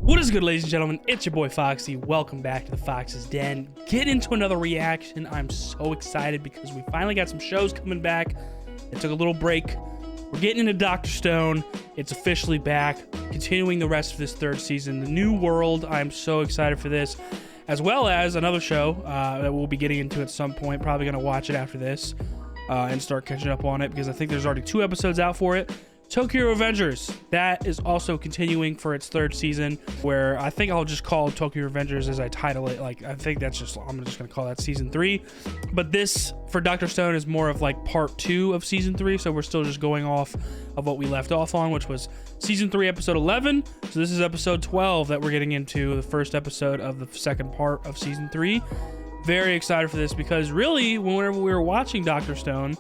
What is good, ladies and gentlemen? It's your boy Foxy. Welcome back to the Fox's Den. Get into another reaction. I'm so excited because we finally got some shows coming back. It took a little break. We're getting into Dr. Stone. It's officially back, continuing the rest of this third season. The New World. I'm so excited for this, as well as another show that we'll be getting into at some point. Probably going to watch it after this and start catching up on it because I think there's already 2 episodes out for it. Tokyo Revengers, that is also continuing for its 3rd season, where I think I'll just call Tokyo Revengers as I title it. Like, I think that's just, I'm just gonna call that season 3. But this for Dr. Stone is more of like part 2 of season 3, so we're still just going off of what we left off on, which was season 3 episode 11. So this is episode 12 that we're getting into, the first episode of the 2nd part of season 3. Very excited for this because really, whenever we were watching Dr. Stone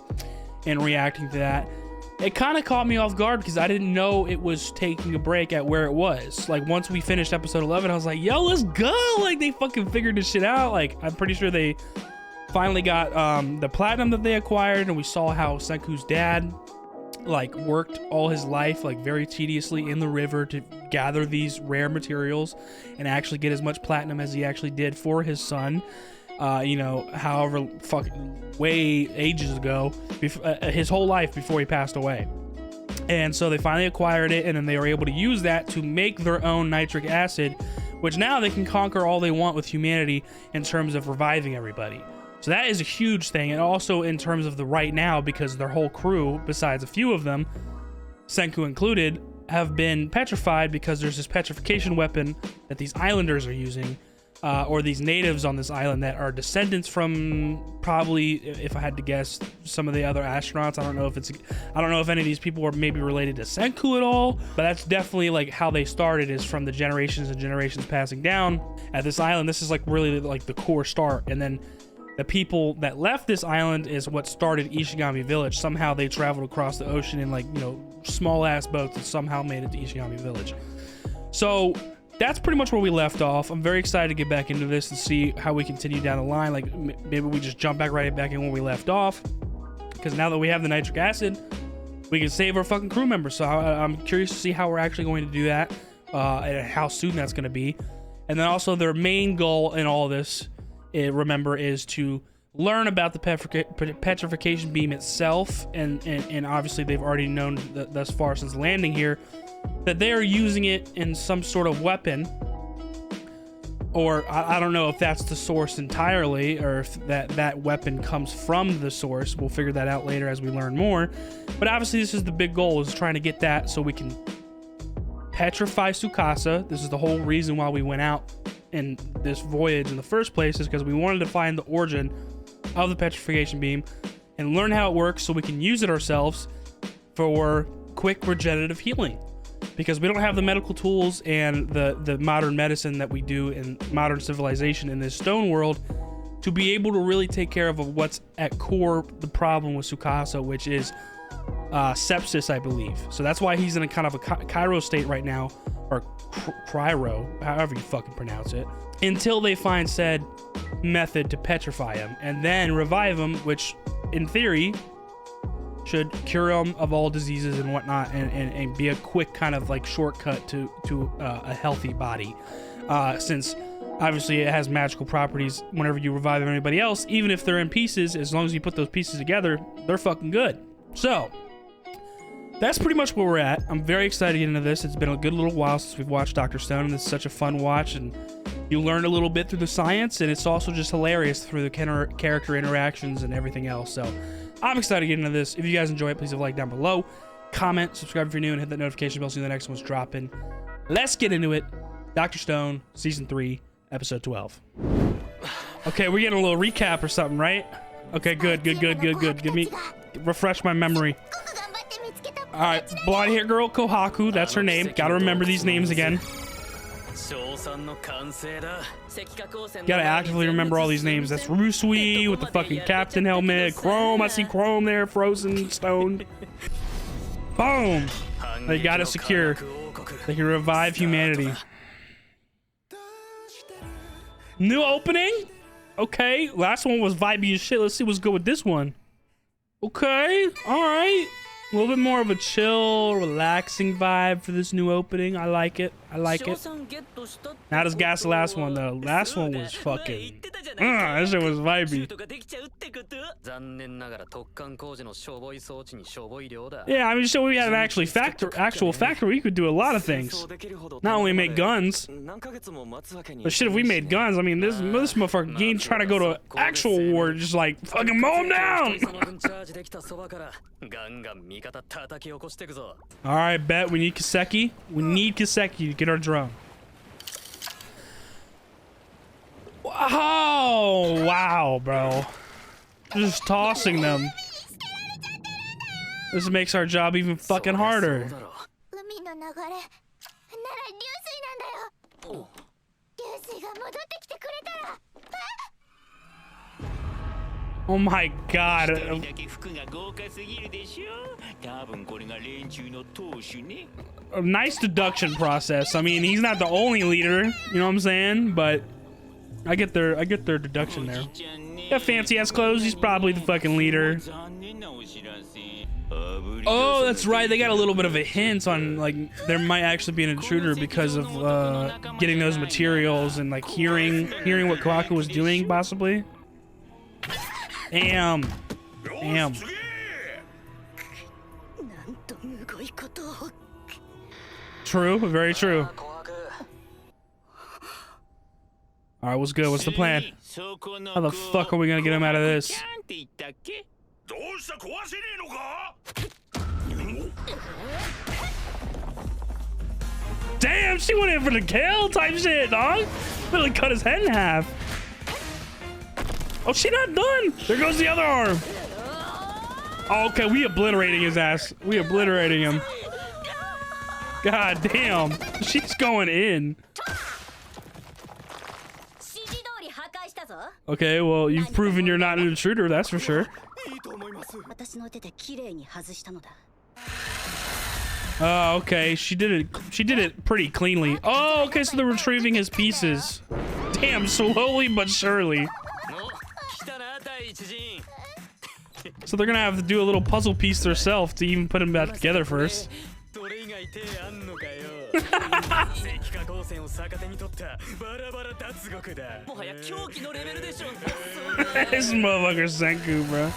and reacting to that, it kind of caught me off guard because I didn't know it was taking a break at where it was. Like, once we finished episode 11, I was like, yo, let's go. Like, they fucking figured this shit out. Like, I'm pretty sure they finally got the platinum that they acquired, and we saw how Senku's dad, like, worked all his life, like, very tediously in the river to gather these rare materials and actually get as much platinum as he actually did for his son. You know, however fucking way ages ago, his whole life before he passed away. And so they finally acquired it, and then they were able to use that to make their own nitric acid, which now they can conquer all they want with humanity in terms of reviving everybody. So that is a huge thing. And also in terms of the right now, because their whole crew, besides a few of them, Senku included, have been petrified because there's this petrification weapon that these islanders are using. Or these natives on this island that are descendants from, probably, if I had to guess, some of the other astronauts. I don't know if any of these people are maybe related to Senku at all, but that's definitely like how they started, is from the generations and generations passing down at this island. This is like really like the core start, and then the people that left this island is what started Ishigami Village. Somehow they traveled across the ocean in, like, you know, small ass boats and somehow made it to Ishigami Village. So that's pretty much where we left off. I'm very excited to get back into this and see how we continue down the line. Like, maybe we just jump right back in where we left off, because now that we have the nitric acid, we can save our fucking crew members. So I'm curious to see how we're actually going to do that, and how soon that's going to be. And then also their main goal in all this, remember, is to learn about the petrification beam itself, and obviously they've already known thus far since landing here that they are using it in some sort of weapon, or I don't know if that's the source entirely, or if that weapon comes from the source. We'll figure that out later as we learn more. But obviously this is the big goal, is trying to get that so we can petrify Tsukasa. This is the whole reason why we went out in this voyage in the first place, is because we wanted to find the origin of the petrification beam and learn how it works so we can use it ourselves for quick regenerative healing. Because we don't have the medical tools and the modern medicine that we do in modern civilization in this stone world to be able to really take care of what's at core the problem with Tsukasa, which is sepsis, I believe. So that's why he's in a kind of a cryo state right now, or cryo, however you fucking pronounce it, until they find said method to petrify him and then revive him, which in theory should cure him of all diseases and whatnot, and be a quick kind of like shortcut to a healthy body, since obviously it has magical properties. Whenever you revive anybody else, even if they're in pieces, as long as you put those pieces together, they're fucking good. So that's pretty much where we're at. I'm very excited to get into this. It's been a good little while since we've watched Dr. Stone, and it's such a fun watch, and you learn a little bit through the science, and it's also just hilarious through the character interactions and everything else. So I'm excited to get into this. If you guys enjoy it, please leave a like down below. Comment, subscribe if you're new, and hit that notification bell so the next one's dropping. Let's get into it. Dr. Stone, Season 3, Episode 12. Okay, we're getting a little recap or something, right? Okay, good. Give me... refresh my memory. Alright, blonde-haired girl, Kohaku. That's her name. Gotta remember these names again. Gotta actively remember all these names. That's Rusui with the fucking captain helmet. Chrome, I see Chrome there, frozen, stoned. Boom! They got it secure. They can revive humanity. New opening? Okay, last one was vibey as shit. Let's see what's good with this one. Okay, alright. A little bit more of a chill, relaxing vibe for this new opening. I like it. I like it. Not as gas the last one though. Last one was fucking. That shit was vibey. Yeah, I mean, so we had an actual factory, we could do a lot of things. Not only make guns, but shit, if we made guns, I mean, this motherfucker ain't trying to go to actual war, just like fucking mow him down. All right, bet we need KASEKI. We need KASEKI to get our drone. Oh, wow, bro. Just tossing them. This makes our job even fucking harder. Oh my god. A nice deduction process. I mean, he's not the only leader, you know what I'm saying? But I get their deduction there. Got fancy ass clothes, he's probably the fucking leader. Oh, that's right. They got a little bit of a hint on like there might actually be an intruder because of getting those materials and like hearing what Kawaku was doing, possibly. Damn. Damn. True. Very true. All right, what's good? What's the plan? How the fuck are we gonna get him out of this? Damn, she went in for the kill type shit, dog. Literally cut his head in half. Oh, she not done. There goes the other arm. Oh, okay, we obliterating his ass. We obliterating him. God damn. She's going in. Okay, well, you've proven you're not an intruder, that's for sure. Oh, okay, she did it pretty cleanly. Oh, okay, so they're retrieving his pieces. Damn, slowly but surely. So they're gonna have to do a little puzzle piece themselves to even put them back together first. This motherfucker Senku, bro.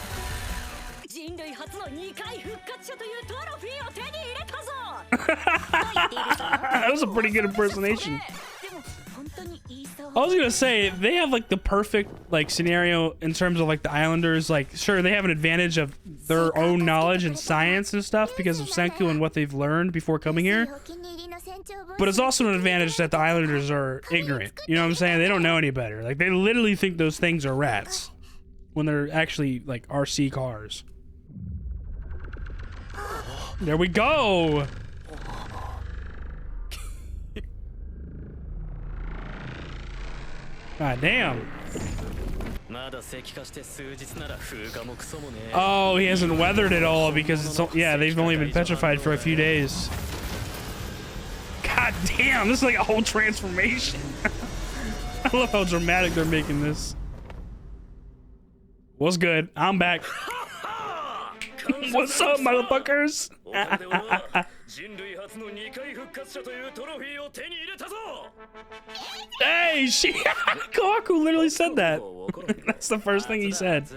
That was a pretty good impersonation. I was gonna say they have like the perfect like scenario in terms of like the Islanders. Like, sure, they have an advantage of their own knowledge and science and stuff because of Senku and what they've learned before coming here. But it's also an advantage that the Islanders are ignorant. You know what I'm saying? They don't know any better. Like, they literally think those things are rats when they're actually like RC cars. There we go. God damn. Oh, he hasn't weathered it all because it's, yeah, they've only been petrified for a few days. God damn, this is like a whole transformation. I love how dramatic they're making this. What's good? I'm back. What's up, motherfuckers? Hey, Kawaku literally said that. That's the first thing he said.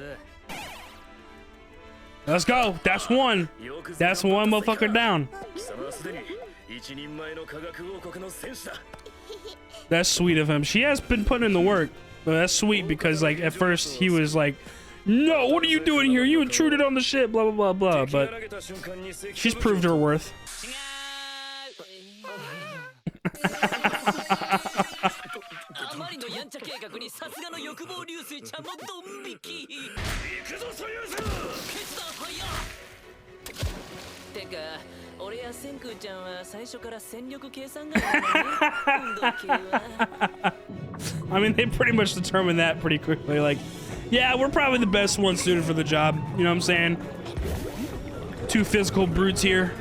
Let's go. That's one. That's one motherfucker down. That's sweet of him. She has been putting in the work. But that's sweet because like at first he was like, no, what are you doing here? You intruded on the ship, blah, blah, blah, blah. But she's proved her worth. I mean, they pretty much determined that pretty quickly. Like, yeah, we're probably the best one suited for the job. You know what I'm saying? Two physical brutes here.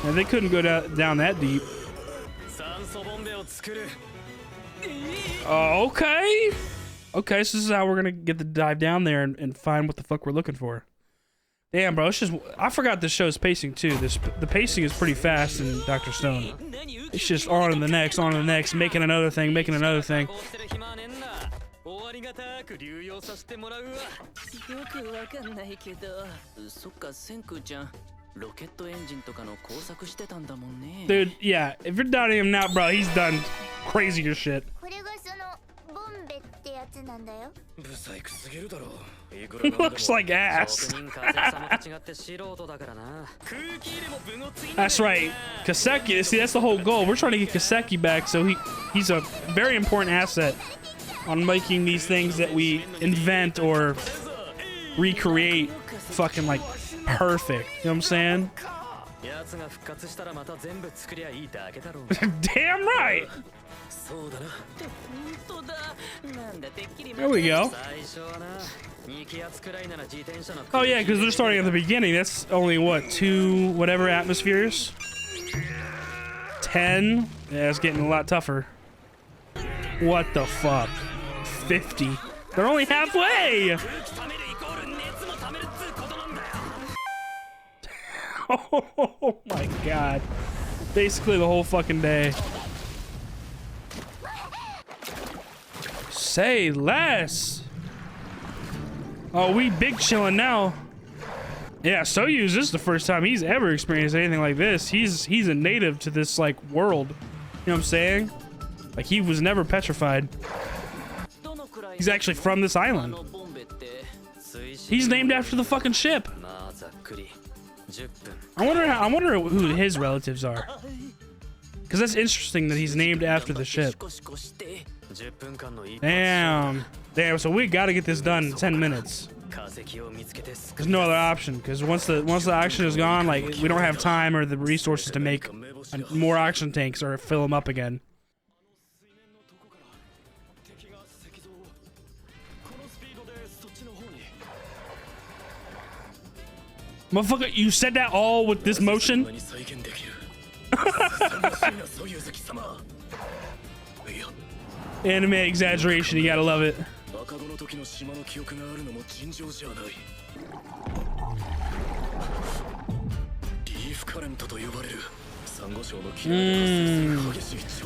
And they couldn't go down that deep. Okay. Okay, so this is how we're gonna get to dive down there and find what the fuck we're looking for. Damn, bro, it's just I forgot this show's pacing too. The pacing is pretty fast in Dr. Stone. It's just on to the next, on to the next, making another thing, making another thing. Dude, yeah, if you're doubting him now, bro, he's done crazier shit. Looks like ass. That's right. Kaseki, see, that's the whole goal. We're trying to get Kaseki back, so he's a very important asset on making these things that we invent or recreate fucking like perfect. You know what I'm saying? Damn right. There we go. Oh yeah, because they're starting at the beginning. That's only what, 2 whatever atmospheres? 10? Yeah, it's getting a lot tougher. What the fuck? 50. They're only halfway! Oh my god. Basically the whole fucking day. Say less. Oh, we big chilling now. Yeah, Soyuz, this is the first time he's ever experienced anything like this. He's a native to this like world. You know what I'm saying? Like he was never petrified. He's actually from this island. He's named after the fucking ship. I wonder who his relatives are. Because that's interesting that he's named after the ship. Damn. Damn, so we gotta get this done in 10 minutes. There's no other option, because once the oxygen is gone, like, we don't have time or the resources to make more oxygen tanks or fill them up again. Motherfucker, you said that all with this motion? Anime exaggeration, you gotta love it.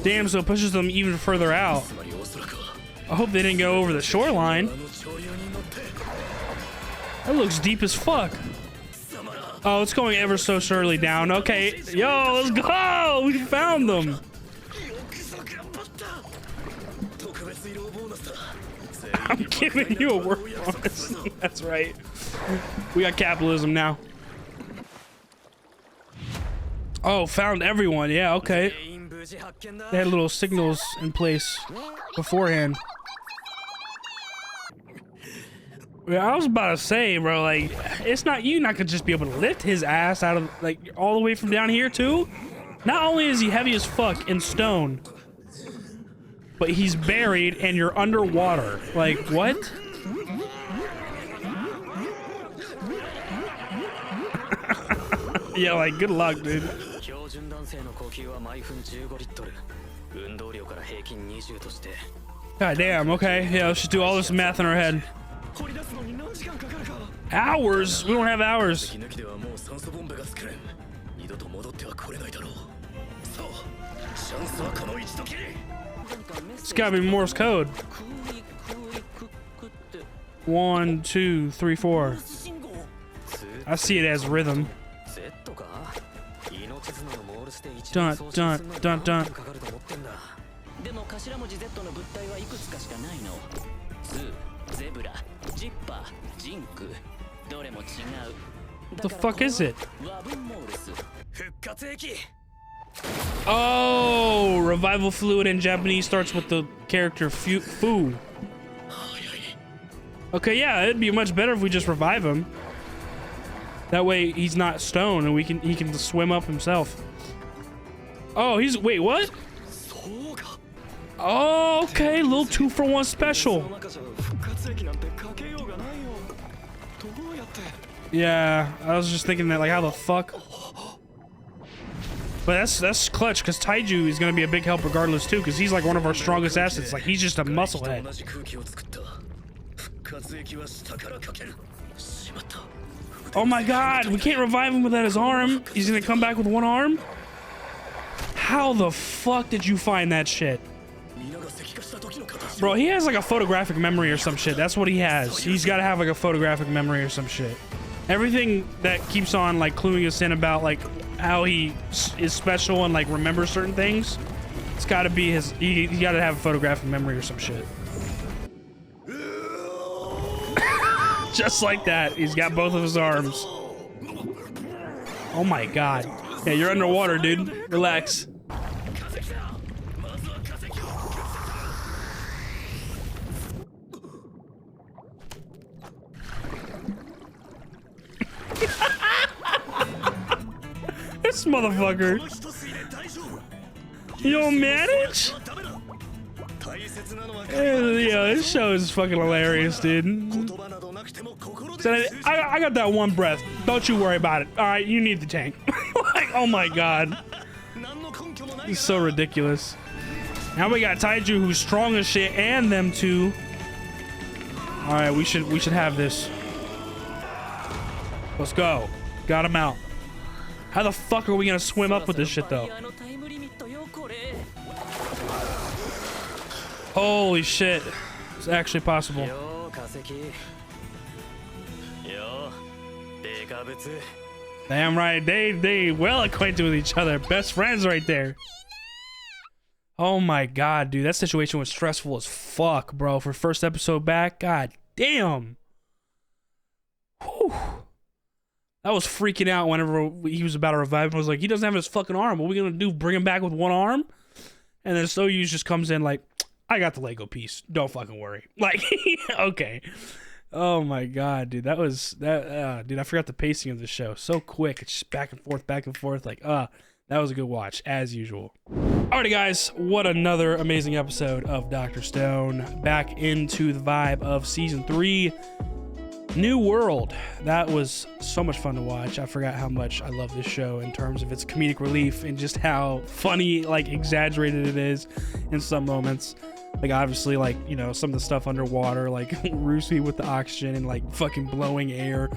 Damn, so it pushes them even further out. I hope they didn't go over the shoreline. That looks deep as fuck. Oh, it's going ever so surely down. Okay, yo, let's go! We found them! I'm giving you a work bonus. That's right. We got capitalism now. Oh, found everyone. Yeah, okay. They had little signals in place beforehand. Yeah, I was about to say, bro, like, it's not, you not gonna just be able to lift his ass out of, like, all the way from down here, too? Not only is he heavy as fuck in stone, but he's buried and you're underwater. Like, what? Yeah, like, good luck, dude. God damn, okay. Yeah, let's just do all this math in our head. Hours? We don't have hours. It's gotta be Morse code. 1, 2, 3, 4. I see it as rhythm. Dun, dun, dun, dun. The fuck is it? Oh, revival fluid in Japanese starts with the character Fu. Okay, yeah, it'd be much better if we just revive him. That way he's not stone and he can swim up himself. Oh, wait, what? Oh, okay, little 2-for-1 special. Yeah, I was just thinking that, like, how the fuck? But that's clutch, because Taiju is gonna be a big help regardless too, because he's like one of our strongest assets. Like, he's just a musclehead. Oh my god, we can't revive him without his arm. He's gonna come back with one arm? How the fuck did you find that shit? Bro, he has like a photographic memory or some shit. That's what he has. He's gotta have like a photographic memory or some shit. Everything that keeps on like cluing us in about like how he is special and like remembers certain things, it's gotta be his, he gotta have a photographic memory or some shit. Just like that, he's got both of his arms. Oh my god. Yeah, you're underwater, dude. Relax. This motherfucker. You don't manage? Yeah, this show is fucking hilarious, dude. So I got that one breath. Don't you worry about it. All right, you need the tank. Like, oh my god. It's so ridiculous. Now we got Taiju, who's strong as shit, and them two. All right, we should have this. Let's go. Got him out. How the fuck are we gonna swim up with this shit though? Holy shit. It's actually possible. Damn right. They well acquainted with each other. Best friends right there. Oh my god, dude. That situation was stressful as fuck, bro. For first episode back. God damn. Whew. I was freaking out whenever he was about to revive him. I was like, he doesn't have his fucking arm. What are we gonna do? Bring him back with one arm? And then Soyuz just comes in like, I got the Lego piece. Don't fucking worry. Like, okay. Oh my god, dude. That was that. Dude, I forgot the pacing of the show. So quick. It's just back and forth. Like, that was a good watch as usual. Alrighty, guys. What another amazing episode of Dr. Stone. Back into the vibe of season 3. New World. That was so much fun to watch. I forgot how much I love this show in terms of its comedic relief and just how funny, like exaggerated it is in some moments. Like obviously, like, you know, some of the stuff underwater, like Rusi with the oxygen and like fucking blowing air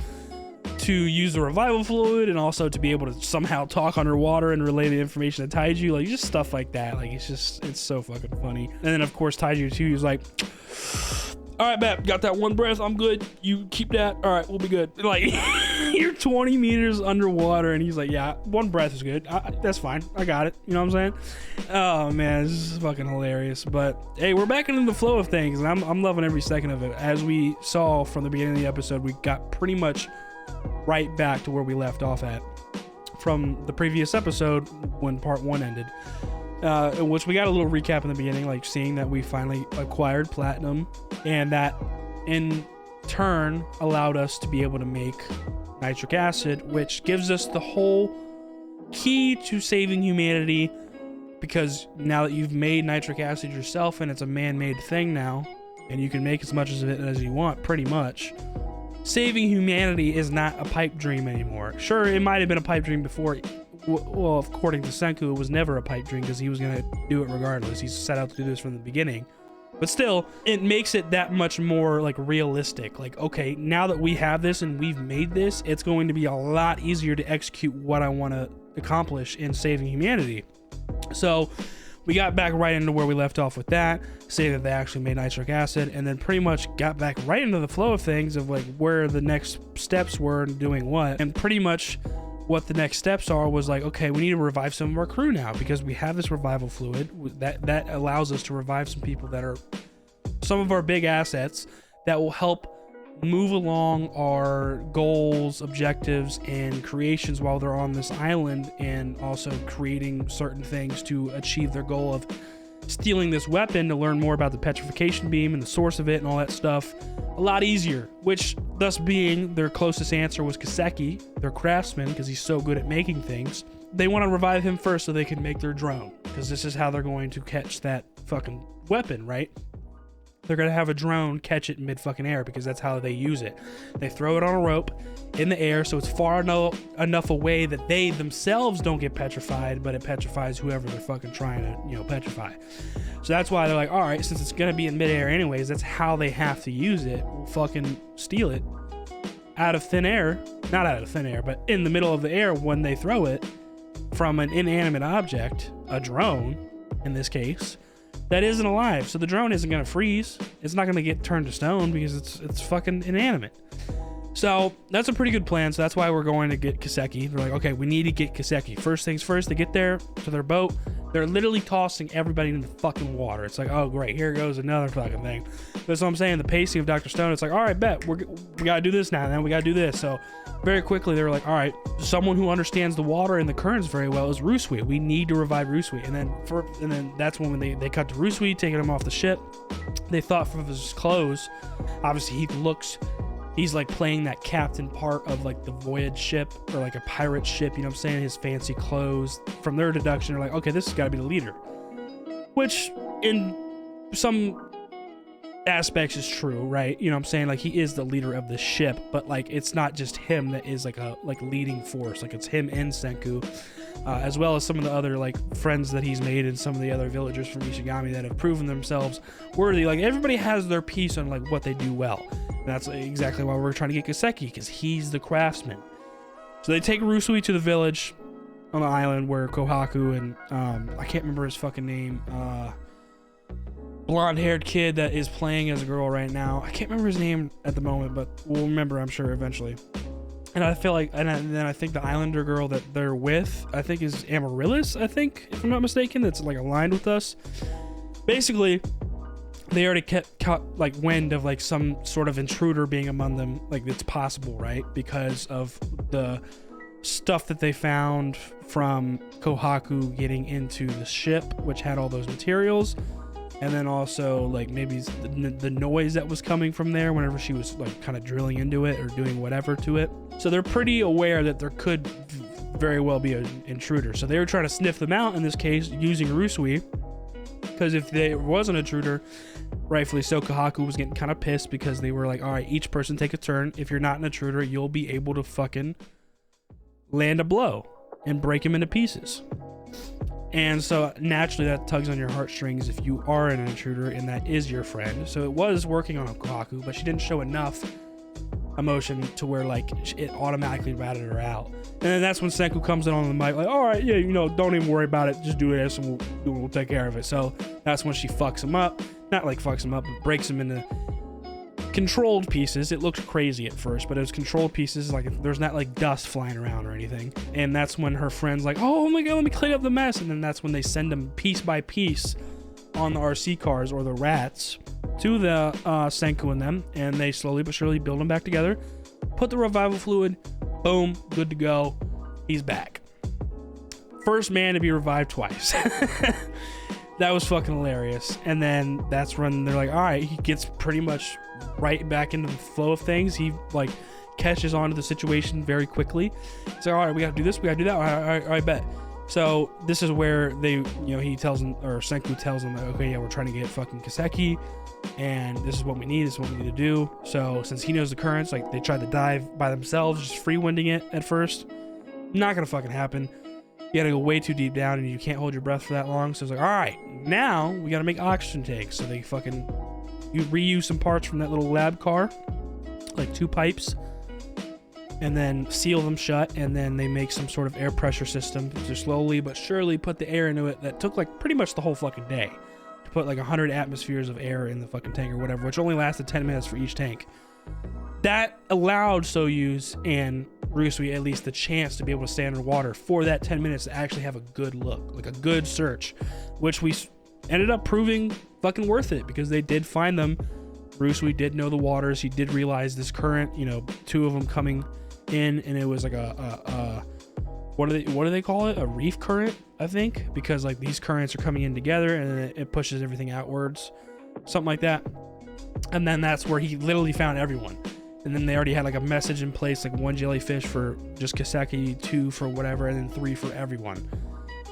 to use the revival fluid, and also to be able to somehow talk underwater and relay the information to Taiju, like just stuff like that. Like it's so fucking funny. And then of course Taiju too, he's like, all right, Bap, got that one breath. I'm good. You keep that. All right, we'll be good. Like, you're 20 meters underwater, and he's like, yeah, one breath is good. That's fine. I got it. You know what I'm saying? Oh, man, this is fucking hilarious. But, hey, we're back into the flow of things, and I'm loving every second of it. As we saw from the beginning of the episode, we got pretty much right back to where we left off at from the previous episode when part 1 ended. In which we got a little recap in the beginning, like seeing that we finally acquired platinum, and that in turn allowed us to be able to make nitric acid, which gives us the whole key to saving humanity, because now that you've made nitric acid yourself and it's a man-made thing now, and you can make as much of it as you want, pretty much, saving humanity is not a pipe dream anymore. Sure, it might have been a pipe dream before. Well, according to Senku, it was never a pipe dream because he was going to do it regardless. He's set out to do this from the beginning. But still, it makes it that much more like realistic. Like, okay, now that we have this and we've made this, it's going to be a lot easier to execute what I want to accomplish in saving humanity. So we got back right into where we left off with that, saying that they actually made nitric acid, and then pretty much got back right into the flow of things of like where the next steps were and doing what. And pretty much what the next steps are was like, okay, we need to revive some of our crew now because we have this revival fluid that allows us to revive some people that are some of our big assets that will help move along our goals, objectives, and creations while they're on this island, and also creating certain things to achieve their goal of stealing this weapon to learn more about the petrification beam and the source of it and all that stuff a lot easier, which thus being their closest answer was Kaseki, their craftsman, because he's so good at making things. They want to revive him first so they can make their drone, because this is how they're going to catch that fucking weapon, right? They're going to have a drone catch it in mid-fucking air because that's how they use it. They throw it on a rope in the air so it's far enough away that they themselves don't get petrified, but it petrifies whoever they're fucking trying to, you know, petrify. So that's why they're like, all right, since it's going to be in midair anyways, that's how they have to use it. We'll fucking steal it out of thin air, not out of thin air, but in the middle of the air when they throw it from an inanimate object, a drone in this case, that isn't alive. So the drone isn't going to freeze. It's not going to get turned to stone because it's fucking inanimate. So that's a pretty good plan. So that's why we're going to get KASEKI. They're like, okay, we need to get KASEKI. First things first, they get there to their boat. They're literally tossing everybody into the fucking water. It's like, oh, great, here goes another fucking thing. That's what I'm saying. The pacing of Dr. Stone, it's like, all right, bet. We got to do this now, and then we got to do this. So very quickly, they were like, all right, someone who understands the water and the currents very well is Rusui. We need to revive Rusui. And then that's when they cut to Rusui, taking him off the ship. They thought from his clothes, obviously he's like playing that captain part of like the voyage ship or like a pirate ship, you know what I'm saying? His fancy clothes. From their deduction, they're like, okay, this has got to be the leader. Which in some aspects is true, right? You know what I'm saying? Like he is the leader of the ship, but like it's not just him that is like a leading force. Like it's him and Senku, as well as some of the other like friends that he's made and some of the other villagers from Ishigami that have proven themselves worthy. Like everybody has their piece on like what they do well. And that's exactly why we're trying to get KASEKI, because he's the craftsman. So they take Rusui to the village on the island where Kohaku and I can't remember his fucking name, blonde-haired kid that is playing as a girl right now. I can't remember his name at the moment, but we'll remember, I'm sure, eventually. And I feel like, and then I think the Islander girl that they're with, I think is Amaryllis, I think, if I'm not mistaken, that's like aligned with us. Basically, they already caught like wind of like some sort of intruder being among them. Like it's possible, right? Because of the stuff that they found from Kohaku getting into the ship, which had all those materials. And then also like maybe the noise that was coming from there whenever she was like kind of drilling into it or doing whatever to it. So they're pretty aware that there could very well be an intruder. So they were trying to sniff them out in this case using Rusui, because if there was an intruder, rightfully so, Kohaku was getting kind of pissed because they were like, all right, each person take a turn. If you're not an intruder, you'll be able to fucking land a blow and break him into pieces. And so naturally that tugs on your heartstrings if you are an intruder and that is your friend. So it was working on Kohaku, but she didn't show enough emotion to where like it automatically ratted her out. And then that's when Senku comes in on the mic like, all right, yeah, you know, don't even worry about it, just do this and we'll take care of it. So that's when she fucks him up, not like fucks him up, but breaks him into controlled pieces. It looked crazy at first, but it was controlled pieces. Like there's not like dust flying around or anything. And that's when her friend's like, oh my god, let me clean up the mess. And then that's when they send them piece by piece on the RC cars or the rats to the Senku and them, and they slowly but surely build them back together, put the revival fluid, boom, good to go. He's back. First man to be revived twice. That was fucking hilarious. And then that's when they're like, all right, he gets pretty much right back into the flow of things. He like catches on to the situation very quickly. So all right, we gotta do this, we gotta do that. All right, I bet. So this is where they, you know, he tells them, or Senku tells them, like, okay, yeah, we're trying to get fucking KASEKI, and this is what we need, this is what we need to do. So since he knows the currents, like they tried to dive by themselves, just free winding it at first. Not gonna fucking happen. You gotta go way too deep down and you can't hold your breath for that long. So it's like, all right, now we gotta make oxygen tanks. So they fucking, you reuse some parts from that little lab car, like 2 pipes, and then seal them shut, and then they make some sort of air pressure system to slowly but surely put the air into it. That took like pretty much the whole fucking day to put like 100 atmospheres of air in the fucking tank or whatever, which only lasted 10 minutes for each tank. That allowed Soyuz and Rusui at least the chance to be able to stay underwater for that 10 minutes to actually have a good look, like a good search, which we ended up proving fucking worth it because they did find them. Rusui did know the waters. He did realize this current, you know, 2 of them coming in, and it was like a what do they call it? A reef current, I think, because like these currents are coming in together and it pushes everything outwards, something like that. And then that's where he literally found everyone. And then they already had like a message in place, like 1 jellyfish for just KASEKI, 2 for whatever, and then 3 for everyone.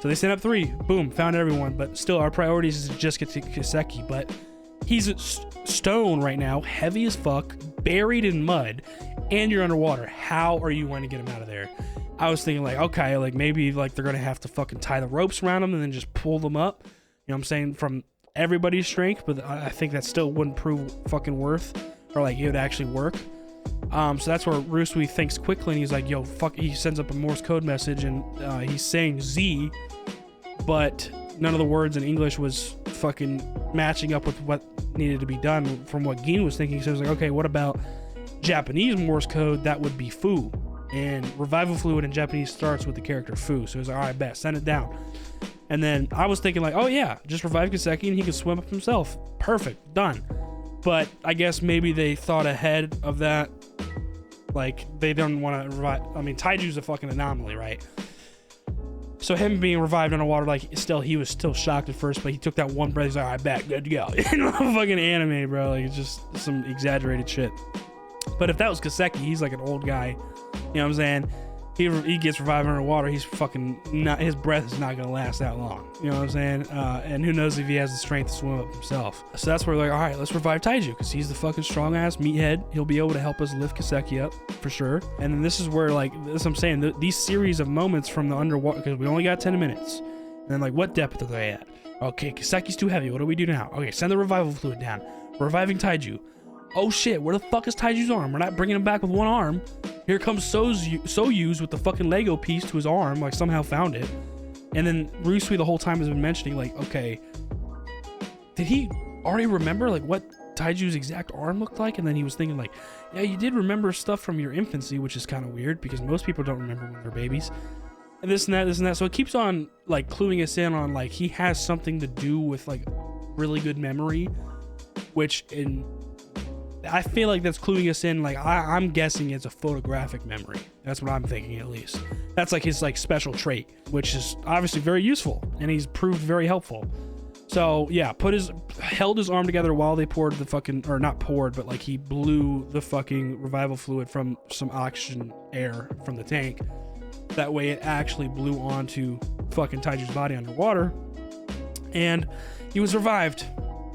So they sent up 3, boom, found everyone. But still, our priorities is to just get to KASEKI. But he's stone right now, heavy as fuck, buried in mud, and you're underwater. How are you going to get him out of there? I was thinking like, okay, like maybe like they're gonna have to fucking tie the ropes around him and then just pull them up. You know what I'm saying? From everybody's strength, but I think that still wouldn't prove fucking worth, or like it would actually work. So that's where Rusui thinks quickly, and he's like, yo, fuck. He sends up a Morse code message, and he's saying Z, but none of the words in English was fucking matching up with what needed to be done from what Gin was thinking. So he was like, okay, what about Japanese Morse code? That would be Fu. And revival fluid in Japanese starts with the character Fu. So he was like, all right, bet, send it down. And then I was thinking like, oh yeah, just revive Kaseki and he could swim up himself. Perfect, done. But I guess maybe they thought ahead of that. Like, they don't want to revive. I mean, Taiju's a fucking anomaly, right? So him being revived underwater, like, he was still shocked at first, but he took that one breath. He's like, all right, back, good to go. You know, fucking anime, bro. Like, it's just some exaggerated shit. But if that was Kaseki, he's like an old guy. You know what I'm saying? He gets revived underwater. He's fucking not. His breath is not gonna last that long. You know what I'm saying? And who knows if he has the strength to swim up himself. So that's where we're like, all right, let's revive Taiju because he's the fucking strong ass meathead. He'll be able to help us lift Kaseki up for sure. And then this is where, like, this I'm saying, these series of moments from the underwater, because we only got 10 minutes. And then, like, what depth are they at? Okay, Kaseki's too heavy. What do we do now? Okay, send the revival fluid down. We're reviving Taiju. Oh shit, where the fuck is Taiju's arm? We're not bringing him back with one arm. Here comes Soyuz with the fucking Lego piece to his arm, like somehow found it. And then Rusui the whole time has been mentioning, like, okay, did he already remember like what Taiju's exact arm looked like? And then he was thinking like, yeah, you did remember stuff from your infancy, which is kind of weird because most people don't remember when they're babies. And this and that, this and that. So it keeps on like cluing us in on like he has something to do with like really good memory, which I feel like that's cluing us in. Like I'm guessing it's a photographic memory. That's what I'm thinking, at least. That's like his like special trait, which is obviously very useful, and he's proved very helpful. So yeah, held his arm together while they poured the fucking, or not poured, but like he blew the fucking revival fluid from some oxygen air from the tank. That way it actually blew onto fucking Taiju's body underwater, and he was revived.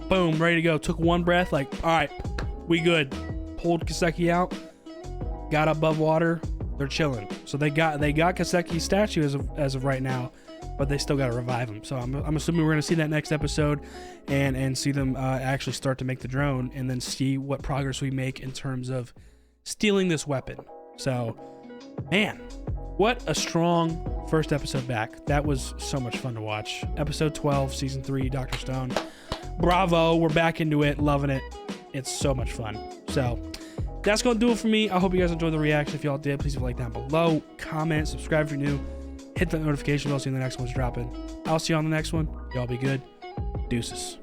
Boom, ready to go. Took one breath, like, all right, we good. Pulled Kaseki out, got above water. They're chilling. So they got Kaseki's statue as of right now, but they still got to revive him. So I'm assuming we're gonna see that next episode, and see them actually start to make the drone, and then see what progress we make in terms of stealing this weapon. So, man, what a strong first episode back. That was so much fun to watch. Episode 12, season 3, Dr. Stone. Bravo, we're back into it, loving it. It's so much fun. So that's gonna do it for me. I hope you guys enjoyed the reaction. If y'all did, please leave a like down below, comment, subscribe if you're new, hit the notification bell so you know the next one's dropping. I'll see you on the next one. Y'all be good. Deuces.